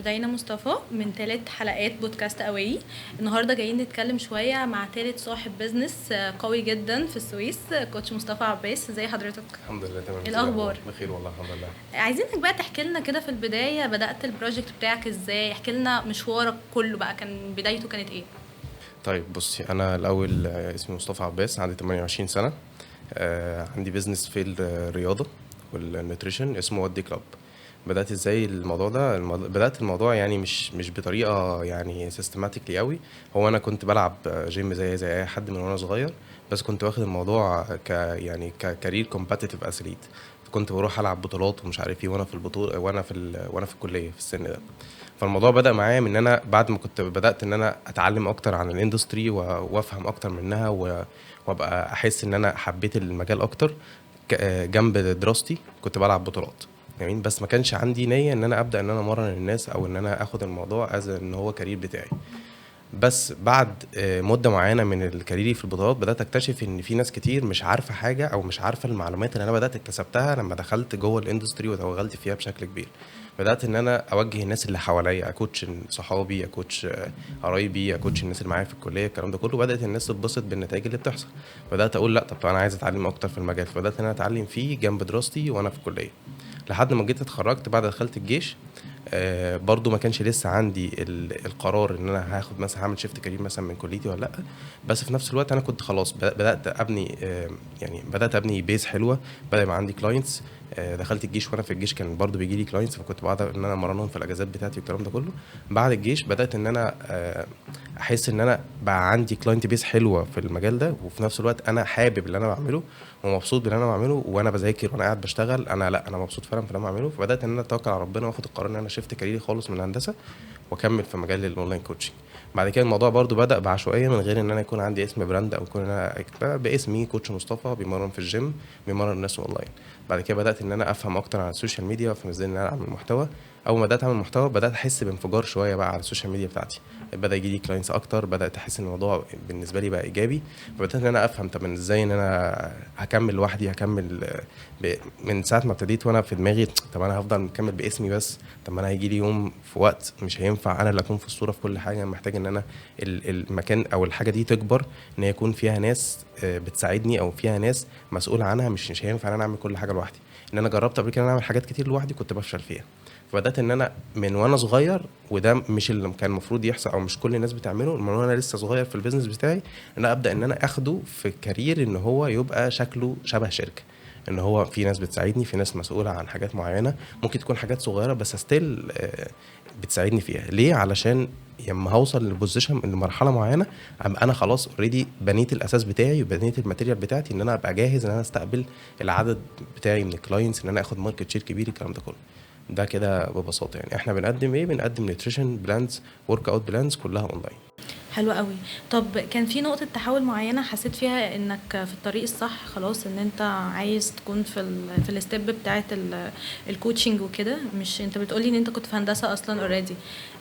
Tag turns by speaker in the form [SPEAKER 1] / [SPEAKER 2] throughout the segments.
[SPEAKER 1] دينا مصطفى من ثالث حلقات بودكاست قوي. النهارده جايين نتكلم شويه مع ثالث صاحب بزنس قوي جدا في السويس، كوتش مصطفى عباس. ازي حضرتك؟
[SPEAKER 2] الحمد لله تمام.
[SPEAKER 1] إيه الاخبار؟
[SPEAKER 2] بخير والله الحمد لله.
[SPEAKER 1] عايزينك بقى تحكي لنا كده في البدايه، بدات البروجكت بتاعك ازاي؟ احكي لنا مشوارك كله بقى، كان بدايته كانت ايه؟
[SPEAKER 2] طيب بصي، انا الاول اسمي مصطفى عباس، عندي 28 سنه. عندي بزنس في الرياضه والنيوتريشن اسمه ودي كلاب. بدات ازاي الموضوع ده؟ بدات الموضوع يعني مش بطريقه يعني سيستماتيكلي قوي. هو انا كنت بلعب جيم زي اي حد من وانا صغير، بس كنت واخد الموضوع يعني ككارير كومباتيتيف اثليت. كنت بروح العب بطولات ومش عارف ايه وانا في البطوله وانا في الكليه في السن ده. فالموضوع بدأ معايا من ان انا بعد ما كنت بدأت ان انا اتعلم اكتر عن الاندستري وافهم اكتر منها وابقى احس ان انا حبيت المجال اكتر. جنب دراستي كنت بلعب بطولات يعني، بس ما كانش عندي نية ان انا ابدأ ان انا امرن الناس او ان انا اخد الموضوع ان هو كارير بتاعي. بس بعد مدة معينة من الكاريري في البطولات بدأت اكتشف ان في ناس كتير مش عارفة حاجة او مش عارفة المعلومات اللي انا بدأت اكتسبتها لما دخلت جوه الاندستري وتوغلت فيها بشكل كبير. بدأت ان انا اوجه الناس اللي حواليا، اكوتش صحابي، اكوتش قرايبي، اكوتش الناس اللي معايا في الكلية، الكلام ده كله. بدأت الناس تتبسط بالنتائج اللي بتحصل. بدأت اقول لا، طب انا عايز اتعلم اكتر في المجال، فبدأت ان انا اتعلم فيه جنب دراستي وانا في الكلية لحد ما جيت اتخرجت. بعد دخلت الجيش برضو ما كانش لسه عندي القرار ان انا هاخد مثلا هعمل شيفت كارير مثلا من كليتي ولا لا. بس في نفس الوقت انا كنت خلاص بدات ابني يعني بدات ابني بيز حلوه، بدا يبقى عندي كلاينتس. دخلت الجيش وانا في الجيش كان برضو بيجي لي كلاينتس، فكنت بقعد ان انا امرنهم في الاجازات بتاعتي والكلام ده كله. بعد الجيش بدات ان انا احس ان انا بقى عندي كلاينت بيز حلوه في المجال ده، وفي نفس الوقت انا حابب اللي انا بعمله ومبسوط باللي انا بعمله، وانا بذاكر وانا قاعد بشتغل انا مبسوط فعلا في اللي انا بعمله. فبدات ان انا اتوكل على ربنا واخد القرار ان انا شفت كاريري خالص من الهندسه واكمل في مجال الاونلاين كوتشنج. بعد كده الموضوع برضو بدا بعشوائيه من غير ان انا يكون عندي اسم براند او يكون انا باسمي كوتش مصطفى بيمرن في الجيم، بيمرن الناس اونلاين. بعد كده بدات ان انا افهم اكتر عن السوشيال ميديا وافهم ازاي ان انا اعمل محتوى. اول ما بدات اعمل محتوى بدات احس بانفجار شويه بقى على السوشيال ميديا بتاعتي، بدا يجي لي كلاينتس اكتر، بدات احس ان الموضوع بالنسبه لي بقى ايجابي. فبدات ان انا افهم طب ازاي ان انا هكمل لوحدي، هكمل من ساعه ما ابتديت وانا في دماغي طب انا هفضل مكمل باسمي بس. طب ما انا هيجي لي يوم في وقت مش هينفع انا اللي اكون في الصوره في كل حاجه، محتاج ان انا المكان او الحاجه دي تكبر، ان يكون فيها ناس بتساعدني او فيها ناس مسؤول عنها. مش هينفع ان انا اعمل كل حاجه لوحدي، ان انا جربت قبل كده ان انا اعمل حاجات كتير لوحدي كنت بفشل فيها. فبدات ان انا من وانا صغير، وده مش اللي كان المفروض يحصل او مش كل الناس بتعمله، من وانا لسه صغير في البيزنس بتاعي ان انا ابدا ان انا اخده في كارير ان هو يبقى شكله شبه شركه، ان هو في ناس بتساعدني، في ناس مسؤوله عن حاجات معينه، ممكن تكون حاجات صغيره بس ستيل بتساعدني فيها. ليه؟ علشان لما هوصل للبوزيشن لمرحله معينه ابقى انا خلاص اوريدي بنيت الاساس بتاعي وبنيت الماتيريال بتاعتي، ان انا ابقى جاهز ان انا استقبل العدد بتاعي من الكلاينتس، ان انا اخد ماركت شير كبير، الكلام ده كله. ده كده ببساطه يعني. احنا بنقدم ايه؟ بنقدم نيوتريشن بلانز، ورك اوت بلانز، كلها اونلاين.
[SPEAKER 1] حلو قوي. طب كان في نقطة تحول معينة حسيت فيها انك في الطريق الصح خلاص، ان انت عايز تكون في الستيب بتاعت الكوتشنج وكده؟ مش انت بتقولي ان انت كنت في هندسة اصلا اوريدي،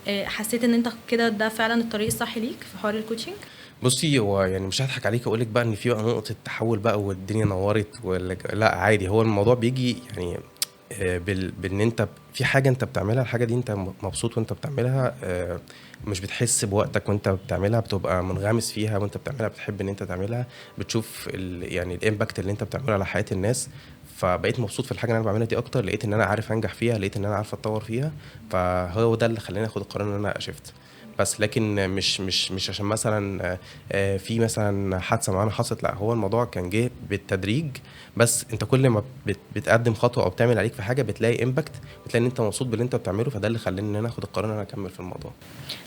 [SPEAKER 1] حسيت ان انت كده ده فعلا الطريق الصح ليك في حوار الكوتشنج؟
[SPEAKER 2] بصي، هو يعني مش هضحك عليك اقول لك بقى ان في بقى نقطه تحول بقى والدنيا نورت لا عادي. هو الموضوع بيجي يعني بان انت في حاجه انت بتعملها، الحاجه دي انت مبسوط وانت بتعملها، مش بتحس بوقتك وانت بتعملها، بتبقى منغمس فيها وانت بتعملها، بتحب ان انت تعملها، بتشوف يعني الامباكت اللي انت بتعمله على حياه الناس. فبقيت مبسوط في الحاجه اللي انا بعملها دي اكتر، لقيت ان انا عارف انجح فيها، لقيت ان انا عارف اتطور فيها. فهو ده اللي خلاني اخد القرار ان انا اشفت. بس لكن مش عشان مثلا في مثلا حادثه معينه حصلت، لا، هو الموضوع كان جه بالتدريج. بس انت كل ما بتقدم خطوه او بتعمل عليك في حاجه بتلاقي امباكت، بتلاقي ان انت مبسوط باللي انت بتعمله. فده اللي خلاني ان انا اخد القرار ان انا اكمل في الموضوع.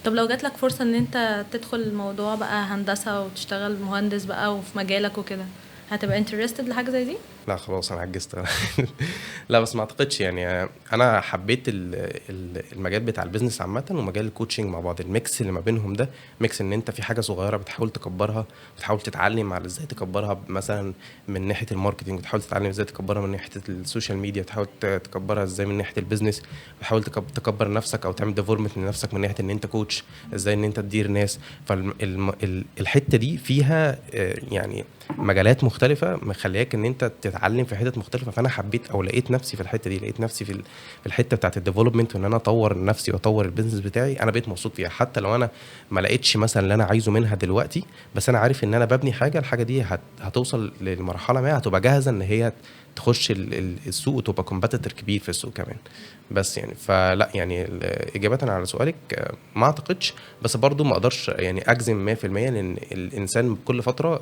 [SPEAKER 1] طب لو جات لك فرصة ان انت تدخل الموضوع بقى هندسة وتشتغل مهندس بقى وفي مجالك وكده، هتبقى انترستد لحاجة زي دي؟
[SPEAKER 2] لا خلاص انا عجزت. لا بس ما اعتقدش يعني. انا حبيت المجال بتاع البيزنس عامه ومجال الكوتشنج مع بعض، الميكس اللي ما بينهم ده ميكس، ان انت في حاجه صغيره بتحاول تكبرها، بتحاول تتعلم على ازاي تكبرها مثلا من ناحيه الماركتنج، بتحاول تتعلم ازاي تكبرها من ناحيه السوشيال ميديا، بتحاول تكبرها ازاي من ناحيه البيزنس، بتحاول تكبر نفسك او تعمل ديفلوبمنت لنفسك من ناحيه ان انت كوتش، ازاي ان انت تدير ناس. فالحته دي فيها يعني مجالات مختلفه مخلياك ان انت تتعلم في حتت مختلفه. فانا حبيت او لقيت نفسي في الحته دي، لقيت نفسي في الحته بتاعه الديفلوبمنت، وان انا اطور نفسي واطور البيزنس بتاعي. انا بقيت مبسوط فيها حتى لو انا ما لقيتش مثلا اللي انا عايزه منها دلوقتي، بس انا عارف ان انا ببني حاجه، الحاجه دي هتوصل للمرحله ما هتبقى جاهزه ان هي تخش السوق وتبقى كومبيتيتور كبير في السوق كمان. بس يعني فلا يعني اجابه على سؤالك ما اعتقدش، بس برضو ما اقدرش يعني اجزم 100%، لان الانسان كل فتره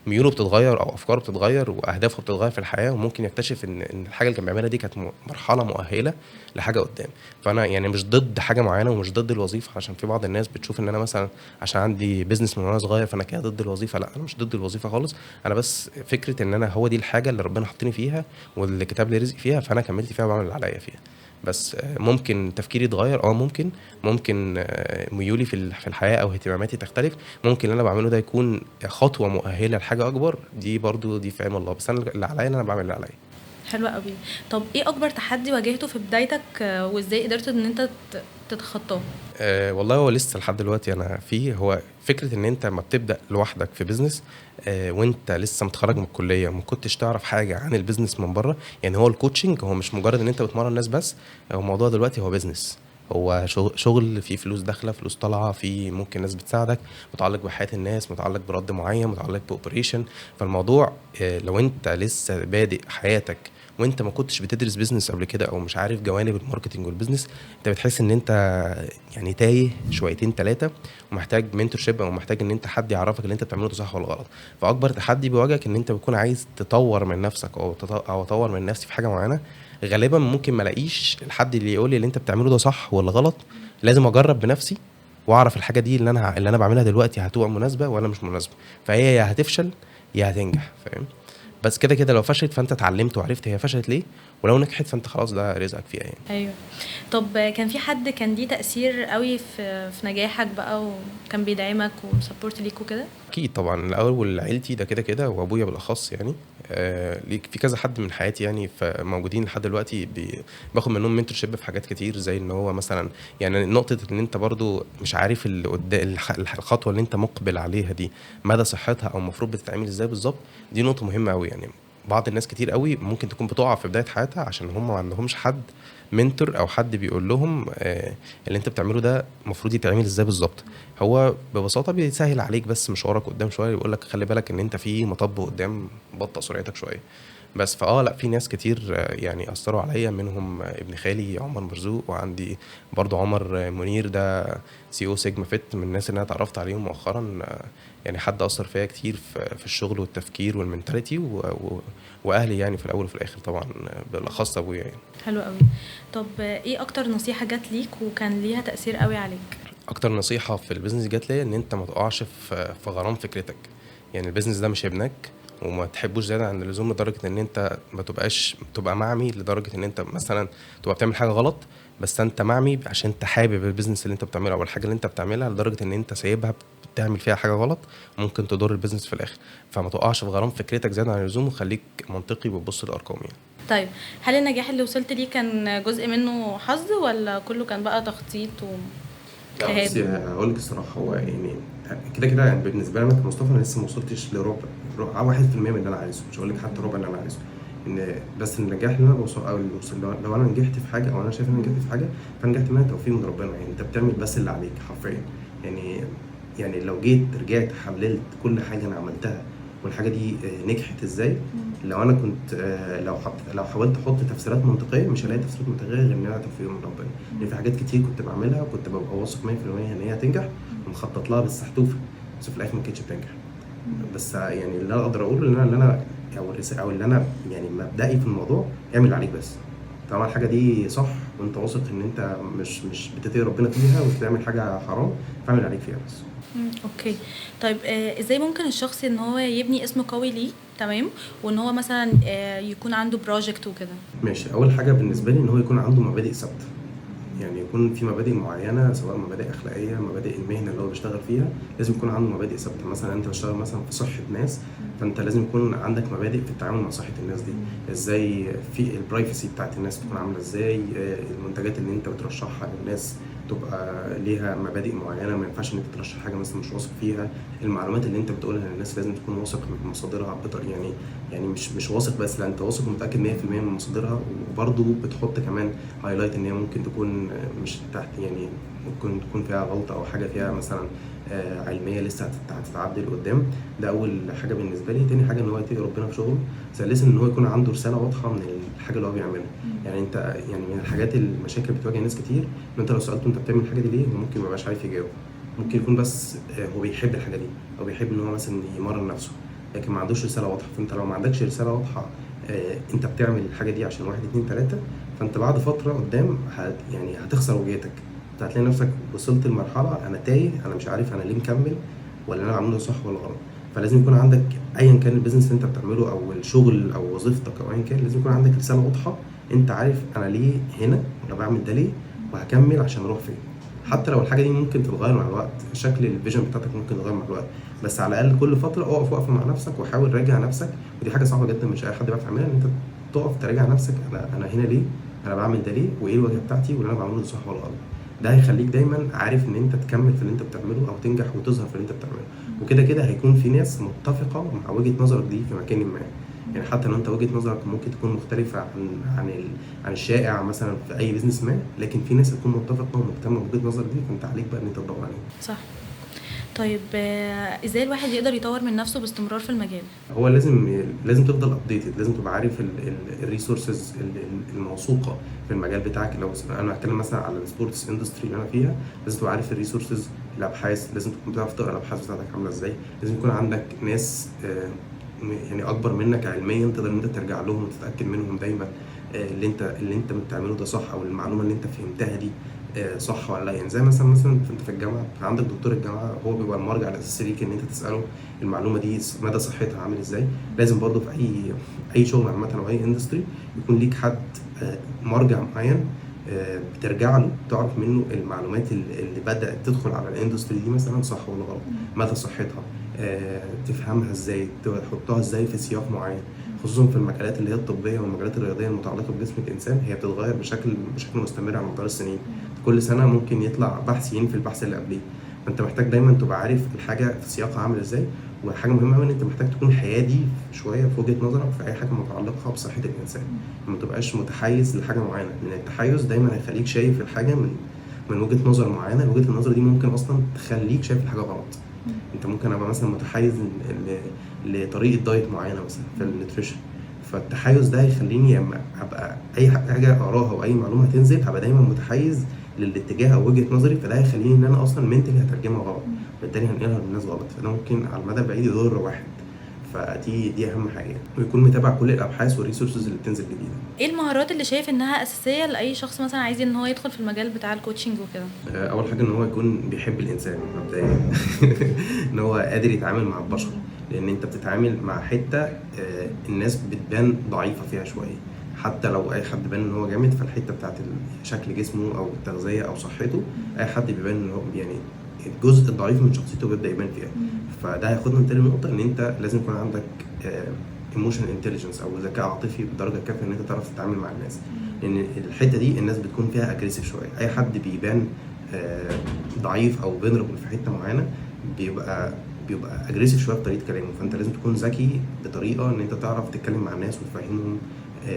[SPEAKER 2] ميوله بتتغير او افكاره بتتغير واهدافه بتتغير في الحياه، وممكن يكتشف ان الحاجه اللي كان بيعملها دي كانت مرحله مؤهله لحاجه قدام. فانا يعني مش ضد حاجه معينه ومش ضد الوظيفه، عشان في بعض الناس بتشوف ان انا مثلا عشان عندي بيزنس من وانا صغير فانا كده ضد الوظيفه. لا، انا مش ضد الوظيفه خالص، انا بس فكره ان انا هو دي الحاجه اللي ربنا حطني فيها واللي كتب لي رزق فيها، فانا كملت فيها وبعمل اللي عليا فيها. بس ممكن تفكيري يتغير، ممكن ميولي في الحياه او اهتماماتي تختلف، ممكن اللي انا بعمله ده يكون خطوه مؤهله لحاجه اكبر، دي برضو دي في علم الله، بس انا اللي عليا انا بعمل اللي عليا.
[SPEAKER 1] حلوة قوي. طب ايه اكبر تحدي واجهته في بدايتك وازاي قدرت ان انت تتخطاه؟
[SPEAKER 2] والله هو لسه لحد دلوقتي انا فيه، هو فكره ان انت ما بتبدا لوحدك في بيزنس وانت لسه متخرج من الكليه وما كنتش تعرف حاجه عن البيزنس من بره. يعني هو الكوتشنج هو مش مجرد ان انت بتمرن الناس بس، هو الموضوع دلوقتي هو بيزنس، هو شغل فيه فلوس داخله فلوس طالعه، في ممكن ناس بتساعدك، متعلق بحياه الناس، متعلق برد معين، متعلق باوبريشن. فالموضوع لو انت لسه بادئ حياتك وانت ما كنتش بتدرس بيزنس قبل كده او مش عارف جوانب الماركتنج والبيزنس، انت بتحس ان انت يعني تايه شويتين ثلاثه، ومحتاج منتورشيب او محتاج ان انت حد يعرفك اللي انت بتعمله ده صح ولا غلط. فاكبر تحدي بيواجهك ان انت بتكون عايز تطور من نفسك او اطور من نفسي في حاجه معينه. غالبا ممكن ما الاقيش الحد اللي يقول لي اللي انت بتعمله ده صح ولا غلط، لازم اجرب بنفسي واعرف الحاجه دي اللي انا بعملها دلوقتي هتبقى مناسبه ولا مش مناسبه. فهي يا هتفشل يا هتنجح، فاهم؟ بس كده كده لو فشلت فانت اتعلمت وعرفت هي فشلت ليه، ولو نجحت فانت خلاص ده رزقك فيها يعني.
[SPEAKER 1] ايوه. طب كان في حد كان ليه تأثير قوي في نجاحك بقى وكان بيدعمك وسبورت ليك وكده؟
[SPEAKER 2] اكيد طبعا، الاول عيلتي ده كده كده وابويا بالاخص يعني. ليك في كذا حد من حياتي يعني موجودين لحد دلوقتي باخد منهم منتورشيب في حاجات كتير، زي ان هو مثلا يعني نقطه ان انت برضو مش عارف اللي قدام الخطوه اللي انت مقبل عليها دي مدى صحتها او المفروض بتتعمل ازاي بالظبط، دي نقطه مهمه قوي يعني. بعض الناس كتير قوي ممكن تكون بتقع في بدايه حياتها عشان هم ما عندهمش حد منتور او حد بيقول لهم اللي انت بتعمله ده المفروض يتعمل ازاي بالظبط. هو ببساطه بيسهل عليك بس مشوارك قدام شويه، يقول لك خلي بالك ان انت في مطب قدام، بطأ سرعتك شويه. بس لا في ناس كتير يعني اثروا عليا، منهم ابن خالي عمر مرزوق، وعندي برضو عمر منير ده سي او سيجما فيت، من الناس اللي انا اتعرفت عليهم مؤخرا. يعني حد اثر فيا كتير في الشغل والتفكير والمنتاليتي واهلي يعني في الاول وفي الاخر طبعا بالاخص ابويا يعني.
[SPEAKER 1] حلو قوي. طب ايه اكتر نصيحة جات ليك وكان ليها تأثير قوي عليك؟
[SPEAKER 2] اكتر نصيحه في البيزنس جات لي ان انت ما تقعش في غرام فكرتك. يعني البيزنس ده مش ابنك، وما تحبوش زياده عن اللزوم لدرجه ان انت ما تبقى معمي لدرجه ان انت مثلا تبقى بتعمل حاجه غلط، بس انت معمي عشان انت حابب البيزنس اللي انت بتعمله او الحاجه اللي انت بتعملها، لدرجه ان انت سايبها بتعمل فيها حاجه غلط ممكن تضر البيزنس في الاخر. فما تقعش في غرام فكرتك زياده عن اللزوم، وخليك منطقي وتبص للارقام يعني.
[SPEAKER 1] طيب هل النجاح اللي وصلت ليه كان جزء منه حظ ولا كله كان بقى تخطيط
[SPEAKER 2] لا بصي هقول لك الصراحه، هو يعني كده كده يعني بالنسبه لي انا كمصطفى انا لسه ما وصلتش لربع 1% من اللي انا عايزه، مش هقول لك حتى ربع اللي انا عايزه. ان بس النجاح اللي انا بوصل او اللي وصل لو انا نجحت في حاجه او انا شايف ان انا نجحت في حاجه فنجحت منها توفيق من ربنا. يعني انت بتعمل بس اللي عليك حرفيا. يعني لو رجعت حللت كل حاجه انا عملتها والحاجه دي نجحت ازاي، لو انا كنت لو حاولت احط تفسيرات منطقيه مش هلاقي تفسيرات منطقيه غير ان انا توفيق من ربنا. يعني في حاجات كتير كنت بعملها وكنت ببقى واثق 100% ان هي هتنجح ومخطط لها بالسحتوفه، بس في الاخر ما كانتش بتنجح. بس يعني اللي انا اقدر اقوله اللي انا او اللي انا يعني مبدئي في الموضوع، اعمل اللي عليك بس. طالما الحاجه دي صح وانت واثق ان انت مش بتتقي ربنا فيها وبتعمل حاجه حرام، فاعمل اللي عليك فيها بس.
[SPEAKER 1] اوكي. طيب ازاي ممكن الشخص ان هو يبني اسم قوي ليه تمام وان هو مثلا يكون عنده بروجكت وكده؟
[SPEAKER 2] ماشي، اول حاجه بالنسبه لي ان هو يكون عنده مبادئ ثابته. يعني يكون في مبادئ معينه، سواء مبادئ اخلاقيه، مبادئ المهنه اللي هو بيشتغل فيها، لازم يكون عنده مبادئ ثابته. مثلا انت بتشتغل مثلا في صحه ناس، فانت لازم يكون عندك مبادئ في التعامل مع صحه الناس دي. ازاي في البرايفسي بتاعت الناس تكون عامله ازاي، المنتجات اللي انت بترشحها للناس تبقى ليها مبادئ معينه، ما ينفعش ان انت ترشح حاجه مثلا مش واثق فيها. المعلومات اللي انت بتقولها للناس لازم تكون واثق من مصادرها بطريقه، يعني مش واثق بس، لا انت واثق ومتاكد 100% من مصادرها. وبرضه بتحط كمان هايلايت ان هي ممكن تكون مش تحت، يعني ممكن تكون فيها غلطه او حاجه فيها مثلا علميه لسه هتتعدل قدام. ده اول حاجه بالنسبه لي. تاني حاجه ان هو يتقي ربنا في شغله. ثالثا ان هو يكون عنده رساله واضحه من الحاجه اللي هو بيعملها. يعني انت، يعني من الحاجات المشاكل اللي بتواجه ناس كتير ان انت لو سالته انت بتعمل الحاجه دي ليه، هو ممكن ما يبقاش عارف يجاوب. ممكن يكون بس هو بيحب الحاجه دي، او بيحب ان هو مثلا يمرن نفسه، لكن ما عندوش رساله واضحه. فانت لو ما عندكش رساله واضحه انت بتعمل الحاجه دي عشان 1 2 3، فانت بعد فتره قدام يعني هتخسر وجهتك. انت هتلاقي نفسك وصلت لمرحله انا تايه، انا مش عارف انا ليه مكمل، ولا انا بعمله صح ولا غلط. فلازم يكون عندك ايا كان البيزنس اللي انت بتعمله او الشغل او وظيفتك او ايا كان، لازم يكون عندك رساله واضحه. انت عارف انا ليه هنا، وانا بعمل ده ليه، وهكمل عشان اروح فين. حتى لو الحاجه دي ممكن تتغير مع الوقت، شكل الفيجن بتاعتك ممكن يتغير مع الوقت، بس على الاقل كل فتره اقف وقفه مع نفسك وحاول راجع نفسك. ودي حاجه صعبه جدا مش اي حد بيعرف يعملها، ان انت تقف تراجع نفسك، انا هنا ليه، انا بعمل ده ليه، وايه الوجهه بتاعتي، واللي انا بعمله ده صح ولا غلط. ده هيخليك دايما عارف ان انت تكمل في اللي انت بتعمله او تنجح وتظهر في اللي انت بتعمله. وكده كده هيكون في ناس متفقه مع وجهه نظرك دي في مكان ما. يعني حتى لو انت وجهه نظرك ممكن تكون مختلفه عن الشائع مثلا في اي بيزنس ما، لكن في ناس هتكون متفقه ومهتمه بوجهه نظرك دي، فانت عليك بقى ان انت تدور عليها.
[SPEAKER 1] صح. طيب ازاي الواحد يقدر يطور من نفسه باستمرار في المجال؟
[SPEAKER 2] هو لازم تفضل ابديتد، لازم تبقى عارف الريسورسز الموثوقه في المجال بتاعك. لو انا هتكلم مثلا على السبورتس اندستري اللي انا فيها، لازم تبقى عارف الريسورسز، الابحاث، لازم تكون بتعرف تقرا الابحاث بتاعتك عامله ازاي. لازم يكون عندك ناس يعني اكبر منك علميا تقدر ان انت ترجع لهم وتتاكد منهم دايما اللي انت بتعمله ده صح، او المعلومه اللي انت فهمتها دي صح ولا لا. يعني زي مثلا انت في الجامعه، عندك دكتور الجامعه هو بيبقى المرجع الاساسي ليك ان انت تساله المعلومه دي مدى صحتها عامل ازاي. لازم برضه في اي شغل عامه او اي اندستري يكون ليك حد مرجع معين بترجع له تعرف منه المعلومات اللي بدات تدخل على الاندستري دي مثلا صح ولا غلط، مدى صحتها، تفهمها ازاي، تحطها ازاي في سياق معين. خصوصا في المجالات اللي هي الطبيه والمجالات الرياضيه المتعلقه بجسم الانسان، هي بتتغير بشكل مستمر على مدار السنين. كل سنه ممكن يطلع بحث ينفي البحث اللي قبليه، فانت محتاج دايما تبقى عارف الحاجه في سياقها عامل ازاي. وحاجه مهمه قوي ان انت محتاج تكون حيادي شويه في وجهه نظرك في اي حاجه متعلقه بصحه الانسان، ما تبقاش متحيز لحاجه معينه، لان التحيز دايما هيخليك شايف الحاجه من وجهه نظر معينه. وجهه النظر دي ممكن اصلا تخليك شايف الحاجه غلط. انت ممكن ابقى مثلا متحيز لطريقه دايت معينه مثلا في النيوتريشن، فالتحيز ده هيخليني اما ابقى اي حاجه اقراها او اي معلومه هتنزل هبقى دايما متحيز للاتجاه او وجهه نظري، فده هيخليني ان انا اصلا منتلي هترجمها غلط، وبالتالي هنقلها للناس غلط، فده ممكن على المدى البعيد يضر واحد. فدي اهم حاجه، ويكون متابع كل الابحاث والريسورسز اللي بتنزل جديده.
[SPEAKER 1] ايه المهارات اللي شايف انها اساسيه لاي شخص مثلا عايز ان هو يدخل في المجال بتاع الكوتشنج وكده؟
[SPEAKER 2] اول حاجه ان هو يكون بيحب الانسان مبدئيا ان هو قادر يتعامل مع البشر، لان انت بتتعامل مع حته الناس بتبان ضعيفه فيها شويه. حتى لو اي حد بان ان هو جامد، فالحته بتاعت شكل جسمه او التغذيه او صحته، اي حد بيبان ان هو يعني الجزء الضعيف من شخصيته بيبدا يبان فيها. فده هياخدنا لتاني نقطه، ان انت لازم يكون عندك ايموشنال انتليجنس او ذكاء عاطفي بدرجه كافيه ان انت تعرف تتعامل مع الناس. لان الحته دي الناس بتكون فيها اجريسيف شويه. اي حد بيبان ضعيف او فينربل في حته معينه بيبقى اجريسيف شويه في طريقه كلامه. فانت لازم تكون ذكي بطريقه ان انت تعرف تتكلم مع الناس وتفهمهم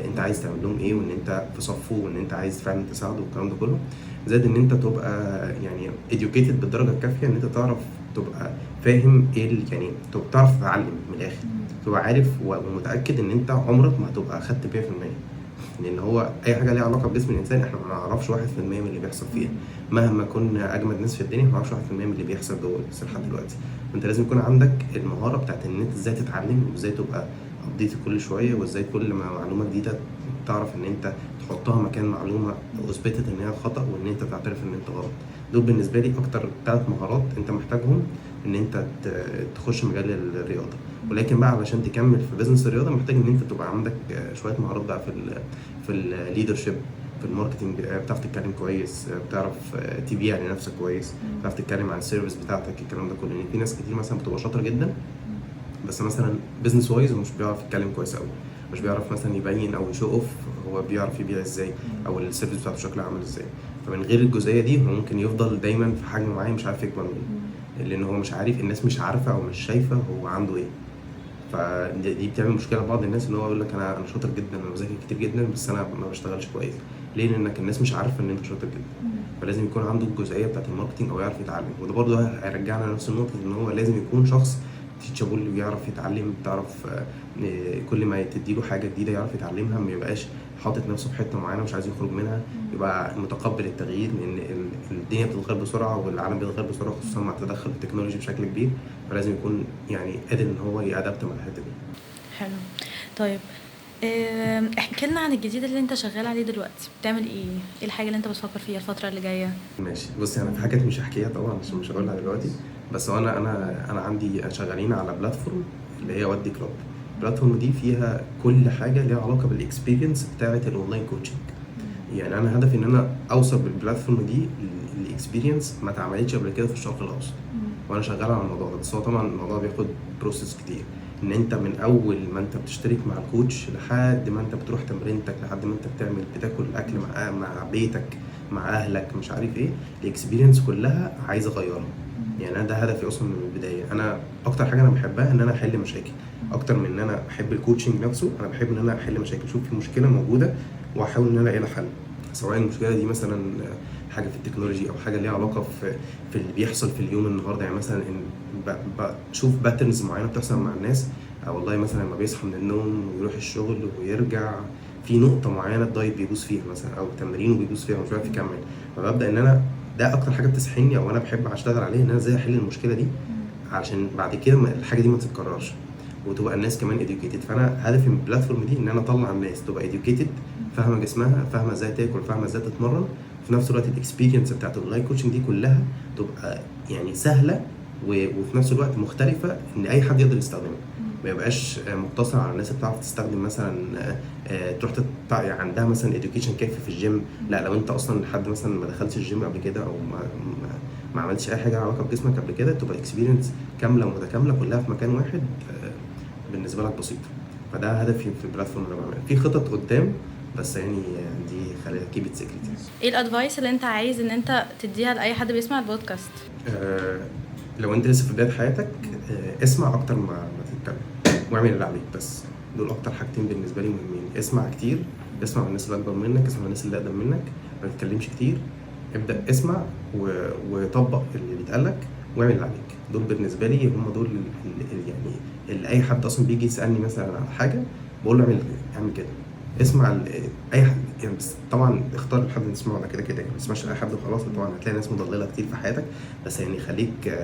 [SPEAKER 2] انت عايز تعمل لهم ايه، وان انت في صفه، وان انت عايز فعلا تساعده والكلام ده كله. زائد ان انت تبقى يعني educated بالدرجه الكافيه ان انت تعرف تبقى فاهم ايه، يعني تبقى تعرف تتعلم من الاخر، تبقى عارف ومتاكد ان انت عمرك ما هتبقى خدت 100%. لان هو اي حاجه ليها علاقه بجسم الانسان احنا ما نعرفش 1% من اللي بيحصل فيها، مهما كنا اجمد ناس في الدنيا ما نعرفش 1% من اللي بيحصل جوه لسه لحد دلوقتي. فانت لازم يكون عندك المهاره بتاعت ان انت ازاي تتعلم، وازاي تبقى ابديت كل شويه، وازاي كل ما معلومه جديده تعرف ان انت تحطها مكان معلومه اثبتت ان هي خطا، وان انت تعترف ان انت غلط. دول بالنسبه لي اكتر 3 مهارات انت محتاجهم ان انت تخش مجال الرياضه. ولكن بقى علشان تكمل في بيزنس الرياضه محتاج ان انت تبقى عندك شويه مهارات بقى في الليدرشيب، في الماركتنج، بتعرف تتكلم كويس، بتعرف تبيع لنفسك كويس، بتعرف تتكلم عن السيرفيس بتاعتك، الكلام ده كله. يعني في ناس كتير مثلا بتبقى شاطره جدا بس مثلا بيزنس وايز هو مش بيعرف يتكلم كويس قوي، مش بيعرف مثلا يبين او يشو اوف هو بيعرف يبيع ازاي او السيرفيس بتاعته شكلها عامل ازاي. فمن غير الجزئيه دي هو ممكن يفضل دايما في حجم معين مش عارف يكبر منه، لان هو مش عارف، الناس مش عارفه او مش شايفه هو عنده ايه. فدي بتعمل مشكله لبعض الناس، ان هو يقول لك انا شاطر جدا، انا بذاكر كتير جدا، بس انا ما بشتغلش كويس. ليه؟ لانك الناس مش عارفه ان انت شاطر جدا. فلازم يكون عنده الجزئيه بتاعت الماركتنج او يعرف يتعلم. وده برضه هيرجعنا لنفس النقطه، ان هو لازم يكون شخص تيتشابل ويعرف يتعلم، تعرف كل ما تديله حاجه جديده يعرف يتعلمها، ما يبقاش حاطط نفسه في حته معينه مش عايز يخرج منها، يبقى متقبل التغيير، لان الدنيا بتتغير بسرعه والعالم بيتغير بسرعه، خصوصا مع تدخل التكنولوجي بشكل كبير. فلازم يكون يعني قادر ان هو يأدبت مع الحته دي.
[SPEAKER 1] حلو. طيب احكي لنا عن الجديد اللي انت شغال عليه دلوقتي، بتعمل ايه الحاجه اللي انت بتفكر فيها الفتره اللي جايه؟
[SPEAKER 2] ماشي، بصي انا في حاجات مش هحكيها طبعا عشان مش هقولها دلوقتي، بس هو انا عندي شغالين على بلاتفورم اللي هي ودي كلوب. البلاتفورم دي فيها كل حاجه ليها علاقه بالاكسبيرينس بتاعه الاونلاين كوتشنج. يعني انا هدفي ان انا اوصل بالبلاتفورم دي الاكسبيرينس ما اتعملتش قبل كده في الشرق الاوسط، وانا شغال على الموضوع ده. بس هو طبعا الموضوع بياخد بروسيس كتير، ان انت من اول ما انت بتشترك مع الكوتش لحد ما انت بتروح تمرينتك، لحد ما انت بتاكل اكل مع بيتك مع اهلك مش عارف ايه، الاكسبيرينس كلها عايز اغيرها. يعني انا ده هدفي اصلا من البدايه. انا اكتر حاجه انا بحبها ان انا احل مشاكل، اكتر من ان انا بحب الكوتشنج نفسه. انا بحب ان انا احل مشاكل، اشوف في مشكله موجوده واحاول ان انا الاقي لها حل، سواء المشكله دي مثلا حاجه في التكنولوجي او حاجه ليها علاقه في اللي بيحصل في اليوم النهارده. يعني مثلا ان بشوف باترنز معينه بتحصل مع الناس، او والله مثلا لما بيصحى من النوم ويروح الشغل ويرجع في نقطه معينه الدايت بيبوظ فيها مثلا، او تمرينه بيبوظ فيها ومش عارف يكمل. فببدا ان انا ده اكتر حاجه بتسحلني او انا بحب اشتغل عليه، ان انا ازاي احل المشكله دي علشان بعد كده الحاجه دي ما تتكررش وتبقى الناس كمان educated. فانا هدفي من البلاتفورم دي ان انا اطلع الناس تبقى educated، فاهمه جسمها، فاهمه ازاي تاكل، فاهمه ازاي تتمرن. في نفس الوقت الاكسبيرينس بتاعت الاونلاين كوتشنج دي كلها تبقى يعني سهله وفي نفس الوقت مختلفه، ان اي حد يقدر يستخدمها، ما يبقاش مقتصر على الناس اللي بتعرف تستخدم مثلا تروح يعني عندها مثلا education كافي في الجيم. لا، لو انت اصلا حد مثلا ما دخلتش الجيم قبل كده او ما عملتش اي حاجه لها علاقه بجسمك قبل كده، تبقى اكسبيرينس كامله ومتكامله كلها في مكان واحد بالنسبه لك بسيطه. فده هدفي في البلاتفورم اللي بعملها. في خطط قدام بس يعني دي خليها كيب ات سيكريت.
[SPEAKER 1] ايه الادفايس اللي انت عايز ان انت تديها لاي حد بيسمع البودكاست؟
[SPEAKER 2] لو انت لسه في بدايه حياتك اسمع اكتر ما تتكلم، واعمل اللي عليك بس. دول اكتر حاجتين بالنسبه لي مهمين. اسمع كتير، اسمع من الناس اللي اكبر منك، اسمع من الناس اللي اقدم منك، ما تتكلمش كتير. ابدا اسمع وطبق اللي بيتقالك واعمل اللي عليك. دول بالنسبه لي هم دول يعني اللي اي حد اصلا بيجي يسالني مثلا على حاجه بقول له اعمل كده. اسمع اي حد يعني، بس طبعا اختار الحد اللي تسمعه. ده كده يعني ما تسمعش اي حد وخلاص. طبعا هتلاقي ناس مضلله كتير في حياتك، بس يعني خليك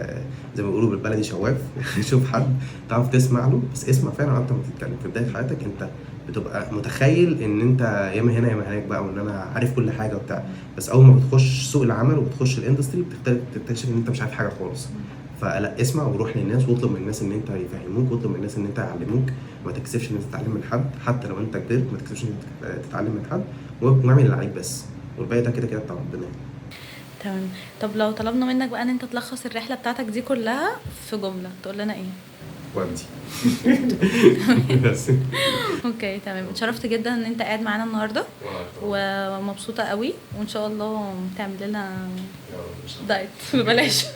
[SPEAKER 2] زي ما بيقولوا بالبلدي شواف. شوف حد تعرف تسمع له، بس اسمع فعلا. انت ما تتكلم في بدايه حياتك انت بتبقى متخيل ان انت ياما هنا ياما هناك بقى، وان انا عارف كل حاجه وبتاع، بس اول ما بتخش سوق العمل وبتخش الاندستري بتكتشف ان انت مش عارف حاجه خالص. فلا، اسمع وروح للناس واطلب من الناس ان انت يفهموك، واطلب من الناس ان انت يعلموك. ما تكسفش ان انت تتعلم من حد، حتى لو انت كبرت ما تكسفش ان انت تتعلم من حد، واعمل اللي عليك بس، والباقي ده كده بتاع ربنا.
[SPEAKER 1] تمام. طب لو طلبنا منك بقى ان انت تلخص الرحله بتاعتك دي كلها في جمله، تقول لنا ايه؟
[SPEAKER 2] ودي
[SPEAKER 1] اوكي تمام. اتشرفت جدا ان انت قاعد معانا النهارده ومبسوطه قوي، وان شاء الله تعمل لنا دايت ببلاش.